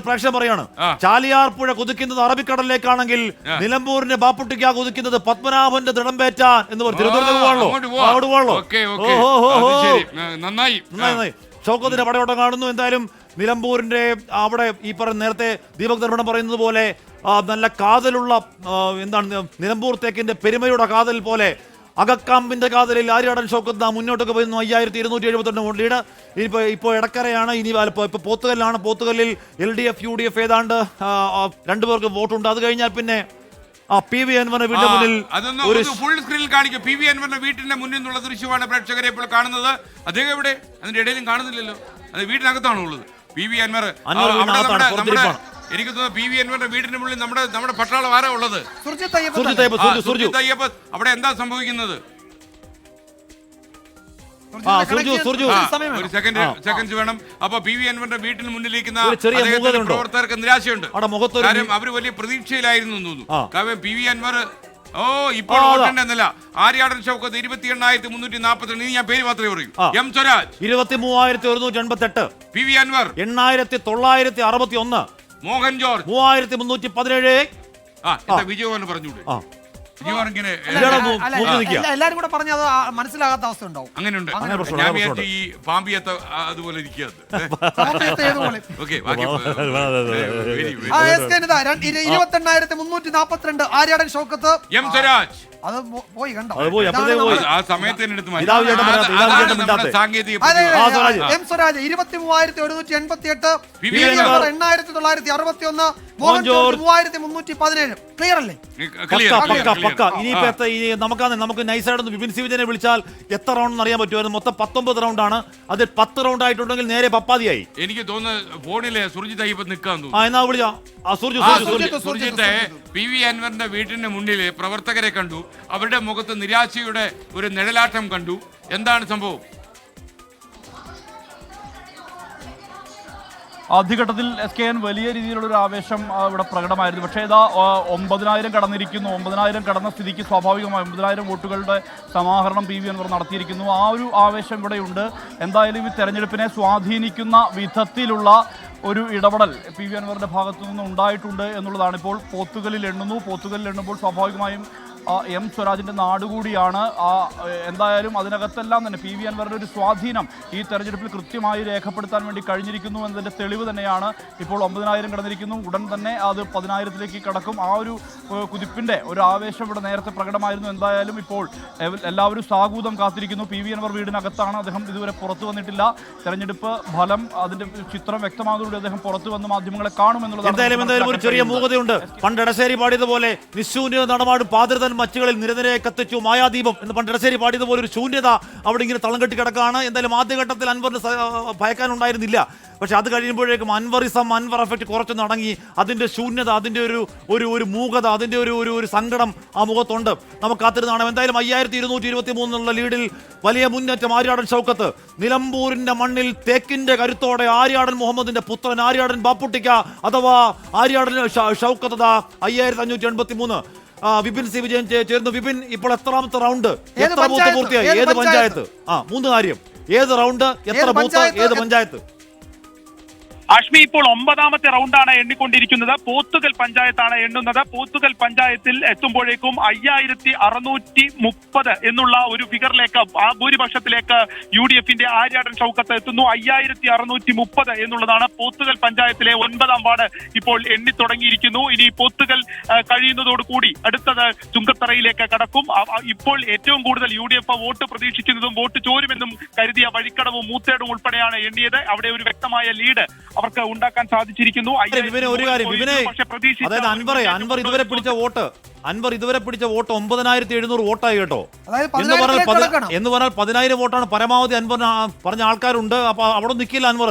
പ്രേക്ഷകൻ പറയാണ് ചാലിയാർ പുഴ കുതിക്കുന്നത് അറബിക്കടലിലേക്കാണെങ്കിൽ നിലമ്പൂരിന്റെ ബാപ്പുട്ടിക്ക കുതിക്കുന്നത് പത്മനാഭന്റെ ദൃഢംപേറ്റാൻ എന്ന് പറഞ്ഞു. നന്നായി ഷൗക്കത്തിന്റെ പടയോട്ടം കാണുന്നു. എന്തായാലും നിലമ്പൂരിന്റെ അവിടെ ഈ പറഞ്ഞ നേരത്തെ ദീപക് ദർപ്പണം പറയുന്നത് പോലെ നല്ല കാതലുള്ള എന്താണ് നിലമ്പൂർ തേക്കിന്റെ പെരുമയുടെ കാതൽ പോലെ അകക്കാമ്പിന്റെ കാതലിൽ ആര്യാടൻ ഷൗക്കത്ത് മുന്നോട്ടൊക്കെ പോയിരുന്നു. 5272 ലീഡ്. ഇപ്പോൾ ഇടക്കരയാണ്. ഇനി ഇപ്പൊ പോത്തുകല്ലാണ്. പോത്തുകല്ലിൽ LDF UDF ഏതാണ്ട് 2 പേർക്ക് വോട്ടുണ്ട്. അത് കഴിഞ്ഞാൽ പിന്നെ PV അൻവറിന്റെ വീടിന്റെ മുന്നിൽ ഫുൾ സ്ക്രീനിൽ കാണിക്കും. PV അൻവറിന്റെ വീട്ടിന്റെ മുന്നിൽ നിന്നുള്ള ദൃശ്യമാണ് പ്രേക്ഷകരെ ഇപ്പോൾ കാണുന്നത്. അദ്ദേഹം എവിടെ? അതിന്റെ ഇടയിലും കാണുന്നില്ലല്ലോ. അത് വീട്ടിനകത്താണോ ഉള്ളത്? PV അൻവർ എനിക്ക് തോന്നുന്നു PV അൻവറിന്റെ വീടിന്റെ മുന്നിൽ നമ്മുടെ പട്ടാളം ആരാ ഉള്ളത്? അവിടെ എന്താ സംഭവിക്കുന്നത്? ഒരു സെക്കൻഡ് വേണം. അപ്പൊ PV അൻവറിന്റെ വീട്ടിന് മുന്നിലിരിക്കുന്ന പ്രവർത്തകർക്ക് നിരാശയുണ്ട്. കാര്യം അവര് വലിയ പ്രതീക്ഷയിലായിരുന്നു തോന്നുന്നു. കാരണം PV അൻവർ ഇപ്പോൾ വോട്ടെന്നല്ല. ആര്യാടൻ ഷൗക്കത്ത് 28,342. ഞാൻ പേര് മാത്രമേ പറയൂ. M Swaraj 23,188. PV Anvar 8,961. Mohan George 3,317. Vijayakumar പറഞ്ഞൂടെ? എല്ലാരും കൂടെ പറഞ്ഞ അത് മനസ്സിലാകാത്ത അവസ്ഥ ഉണ്ടാവും. അങ്ങനെയുണ്ട്. ഞാൻ വിചാരിച്ചു ഈ പാമ്പിയത്തെ അതുപോലെ ഇരിക്കുന്നത്. 28,342 ആര്യാടൻ ഷൗക്കത്ത്. M സ്വരാജ് അത് പോയി കണ്ടോ? ആ സമയത്ത് M Swaraj 23,188. 8,961. Mohan George 3,317. Clear അല്ലേ? നമുക്ക് നൈസായിട്ടൊന്ന് വിപിൻ സിവിജനെ വിളിച്ചാൽ എത്ര റൗണ്ട് അറിയാൻ പറ്റുമായിരുന്നു. മൊത്തം 19 റൗണ്ടാണ്. അതിൽ 10 റൗണ്ട് ആയിട്ടുണ്ടെങ്കിൽ നേരെ പപ്പാതിയായി. എനിക്ക് തോന്നുന്നു ഫോണിലെ സുർജിത്ത് അയ്യപ്പൻ നിൽക്കാൻ സുർജിത്തെ PV അൻവറിന്റെ വീട്ടിന്റെ മുന്നിൽ പ്രവർത്തകരെ കണ്ടു. അവരുടെ മുഖത്ത് നിരാശയുടെ ഒരു നിഴലാട്ടം കണ്ടു. എന്താണ് സംഭവം? ആദ്യഘട്ടത്തിൽ SKN വലിയ രീതിയിലുള്ളൊരു ആവേശം ഇവിടെ പ്രകടമായിരുന്നു. പക്ഷേ ഇതാ 9,000 കടന്നിരിക്കുന്നു. 9,000 കടന്ന സ്ഥിതിക്ക് സ്വാഭാവികമായി 9,000 വോട്ടുകളുടെ സമാഹരണം PV അൻവർ നടത്തിയിരിക്കുന്നു. ആ ഒരു ആവേശം ഇവിടെയുണ്ട്. എന്തായാലും ഈ തെരഞ്ഞെടുപ്പിനെ സ്വാധീനിക്കുന്ന വിധത്തിലുള്ള ഒരു ഇടപെടൽ PV അൻവറിൻ്റെ ഭാഗത്തു നിന്ന് ഉണ്ടായിട്ടുണ്ട് എന്നുള്ളതാണ്. ഇപ്പോൾ പോത്തുകല്ലിൽ എണ്ണുമ്പോൾ സ്വാഭാവികമായും M സ്വരാജിൻ്റെ നാടുകൂടിയാണ്. എന്തായാലും അതിനകത്തെല്ലാം തന്നെ PV അൻവറിൻ്റെ ഒരു സ്വാധീനം ഈ തെരഞ്ഞെടുപ്പിൽ കൃത്യമായി രേഖപ്പെടുത്താൻ വേണ്ടി കഴിഞ്ഞിരിക്കുന്നു എന്നതിൻ്റെ തെളിവ് തന്നെയാണ്. ഇപ്പോൾ 9,000 കടന്നിരിക്കുന്നു. ഉടൻ തന്നെ അത് 10,000-ലേക്ക് കടക്കും. ആ ഒരു കുതിപ്പിൻ്റെ ഒരു ആവേശം ഇവിടെ നേരത്തെ പ്രകടമായിരുന്നു. എന്തായാലും ഇപ്പോൾ എല്ലാവരും സാഗൂതം കാത്തിരിക്കുന്നു. PV അൻവർ വീടിനകത്താണ്. അദ്ദേഹം ഇതുവരെ പുറത്തു വന്നിട്ടില്ല. തെരഞ്ഞെടുപ്പ് ഫലം അതിൻ്റെ ചിത്രം വ്യക്തമാകുന്നതോടെ അദ്ദേഹം പുറത്തു വന്ന് മാധ്യമങ്ങളെ കാണുമെന്നുള്ളത്. എന്തായാലും ഒരു ചെറിയ മൂകതയുണ്ട്. പണ്ട് ഇടശ്ശേരി പാടിയതുപോലെ നിശൂന്യ നടമാടും പാതിരതൻ മച്ചുകളിൽ നിരനിരയെ കത്തിച്ചു മായാദീപം എന്ന് പണ്ട് ഇടശ്ശേരി പാടിയതുപോലെ ഒരു ശൂന്യത അവിടെ ഇങ്ങനെ തളം കെട്ടി കിടക്കുകയാണ്. എന്തായാലും ആദ്യഘട്ടത്തിൽ അൻവറിന് ഭയക്കാനുണ്ടായിരുന്നില്ല. പക്ഷെ അത് കഴിയുമ്പോഴേക്കും അൻവർ എഫക്റ്റ് കുറച്ചൊന്ന് അടങ്ങി. അതിൻ്റെ ശൂന്യത, അതിൻ്റെ ഒരു മൂകത, അതിൻ്റെ ഒരു സങ്കടം ആ മുഖത്തുണ്ട്. നമുക്ക് കാത്തിരുന്നാണ്. എന്തായാലും 5223 ലീഡിൽ വലിയ മുന്നേറ്റം ആര്യാടൻ ഷൗക്കത്ത്. നിലമ്പൂരിന്റെ മണ്ണിൽ തേക്കിന്റെ കരുത്തോടെ ആര്യാടൻ മുഹമ്മദിന്റെ പുത്രൻ ആര്യാടൻ ബാപ്പുട്ടിക്ക അഥവാ ആര്യാടൻ ഷൗക്കത്ത് 5,583. വിപിൻ സി വിജയൻ ചേർന്നു. വിപിൻ, ഇപ്പോൾ എത്രാമത്തെ റൗണ്ട്? എത്ര ബൂത്ത് പൂർത്തിയായി? ഏത് പഞ്ചായത്ത്? 3 കാര്യം. ഏത് റൗണ്ട്, എത്ര ബൂത്ത്, ഏത് പഞ്ചായത്ത്? അഷ്മി, ഇപ്പോൾ 9ാമത്തെ റൗണ്ടാണ് എണ്ണിക്കൊണ്ടിരിക്കുന്നത്. പോത്തുകൽ പഞ്ചായത്താണ് എണ്ണുന്നത്. പോത്തുകൽ പഞ്ചായത്തിൽ എത്തുമ്പോഴേക്കും 5,630 എന്നുള്ള ഒരു ഫിഗറിലേക്ക്, ആ ഭൂരിപക്ഷത്തിലേക്ക് UDFന്റെ ആര്യാടൻ ഷൗക്കത്ത് എത്തുന്നു. 5,630 എന്നുള്ളതാണ് പോത്തുകൽ പഞ്ചായത്തിലെ 9ാം വാർഡ് ഇപ്പോൾ എണ്ണി തുടങ്ങിയിരിക്കുന്നു. ഇനി പോത്തുകൽ കഴിയുന്നതോടുകൂടി അടുത്തത് ചുങ്കത്തറയിലേക്ക് കടക്കും. ഇപ്പോൾ ഏറ്റവും കൂടുതൽ UDF വോട്ട് പ്രതീക്ഷിക്കുന്നതും വോട്ട് ചോരുമെന്നും കരുതിയ വഴിക്കടവും മൂത്തേടും ഉൾപ്പെടെയാണ് എണ്ണിയത്. അവിടെ ഒരു വ്യക്തമായ ലീഡ് അവർക്ക് ഉണ്ടാക്കാൻ സാധിച്ചിരിക്കുന്നു. അൻവർ ഇതുവരെ പിടിച്ച വോട്ട് 9,700 വോട്ടായി കേട്ടോ. എന്ന് പറഞ്ഞാൽ 10,000 വോട്ടാണ് പരമാവധി അൻവർ പറഞ്ഞ ആൾക്കാരുണ്ട്. അപ്പൊ അവിടെ നിൽക്കില്ല അൻവർ.